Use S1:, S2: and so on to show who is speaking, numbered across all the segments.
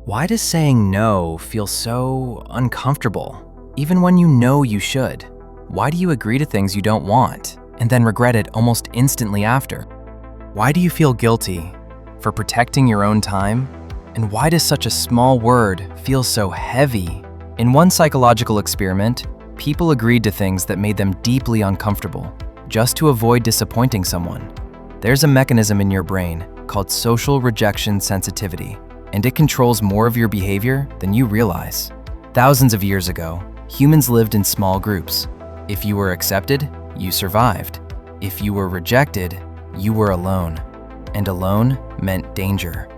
S1: Why does saying no feel so uncomfortable, even when you know you should? Why do you agree to things you don't want and then regret it almost instantly after? Why do you feel guilty for protecting your own time? And why does such a small word feel so heavy? In one psychological experiment, people agreed to things that made them deeply uncomfortable, just to avoid disappointing someone. There's a mechanism in your brain called social rejection sensitivity, and it controls more of your behavior than you realize. Thousands of years ago, humans lived in small groups. If you were accepted, you survived. If you were rejected, you were alone. And alone meant danger.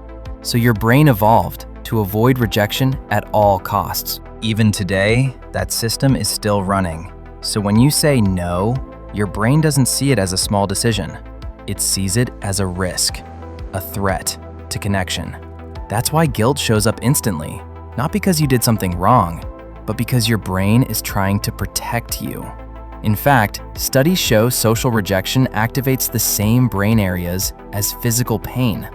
S1: So your brain evolved to avoid rejection at all costs. Even today, that system is still running. So when you say no, your brain doesn't see it as a small decision. It sees it as a risk, a threat to connection. That's why guilt shows up instantly, not because you did something wrong, but because your brain is trying to protect you. In fact, studies show social rejection activates the same brain areas as physical pain.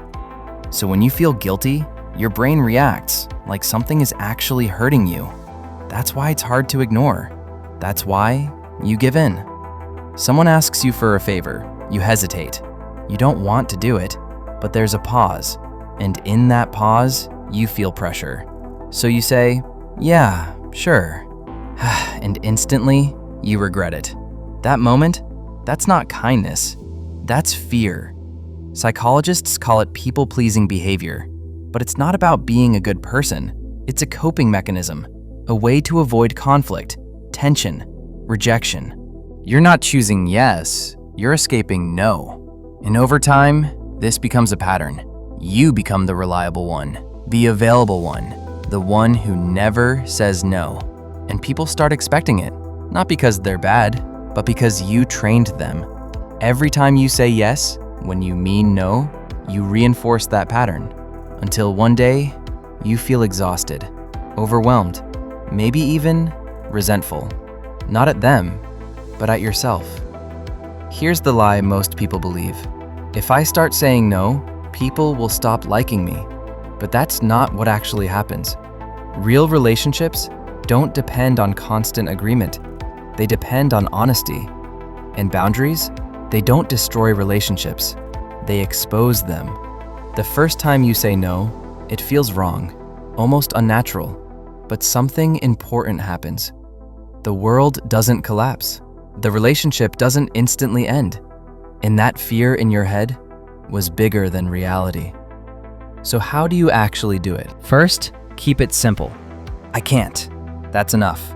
S1: So when you feel guilty, your brain reacts like something is actually hurting you. That's why it's hard to ignore. That's why you give in. Someone asks you for a favor, you hesitate. You don't want to do it, but there's a pause. And in that pause, you feel pressure. So you say, yeah, sure. And instantly, you regret it. That moment, that's not kindness. That's fear. Psychologists call it people-pleasing behavior. But it's not about being a good person. It's a coping mechanism, a way to avoid conflict, tension, rejection. You're not choosing yes, you're escaping no. And over time, this becomes a pattern. You become the reliable one, the available one, the one who never says no. And people start expecting it, not because they're bad, but because you trained them. Every time you say yes, when you mean no, you reinforce that pattern. Until one day, you feel exhausted, overwhelmed, maybe even resentful. Not at them, but at yourself. Here's the lie most people believe. If I start saying no, people will stop liking me. But that's not what actually happens. Real relationships don't depend on constant agreement. They depend on honesty. And boundaries, they don't destroy relationships. They expose them. The first time you say no, it feels wrong, almost unnatural. But something important happens. The world doesn't collapse. The relationship doesn't instantly end. And that fear in your head was bigger than reality. So how do you actually do it? First, keep it simple. I can't. That's enough.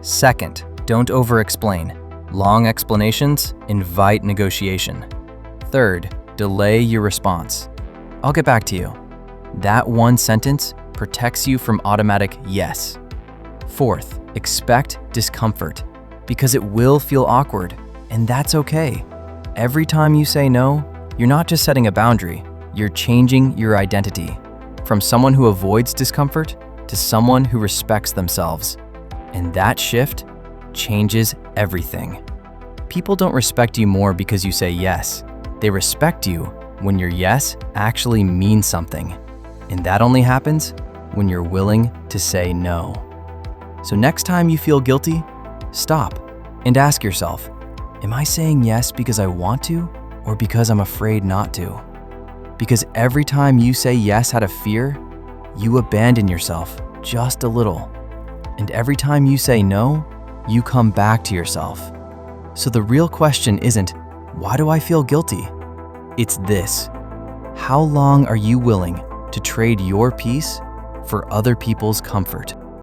S1: Second, don't over-explain. Long explanations invite negotiation. Third, delay your response. I'll get back to you. That one sentence protects you from automatic yes. Fourth, expect discomfort, because it will feel awkward, and that's okay. Every time you say no, you're not just setting a boundary, you're changing your identity. From someone who avoids discomfort to someone who respects themselves. And that shift changes everything. People don't respect you more because you say yes. They respect you when your yes actually means something. And that only happens when you're willing to say no. So next time you feel guilty, stop and ask yourself, am I saying yes because I want to or because I'm afraid not to? Because every time you say yes out of fear, you abandon yourself just a little. And every time you say no, you come back to yourself. So the real question isn't, why do I feel guilty? It's this: how long are you willing to trade your peace for other people's comfort?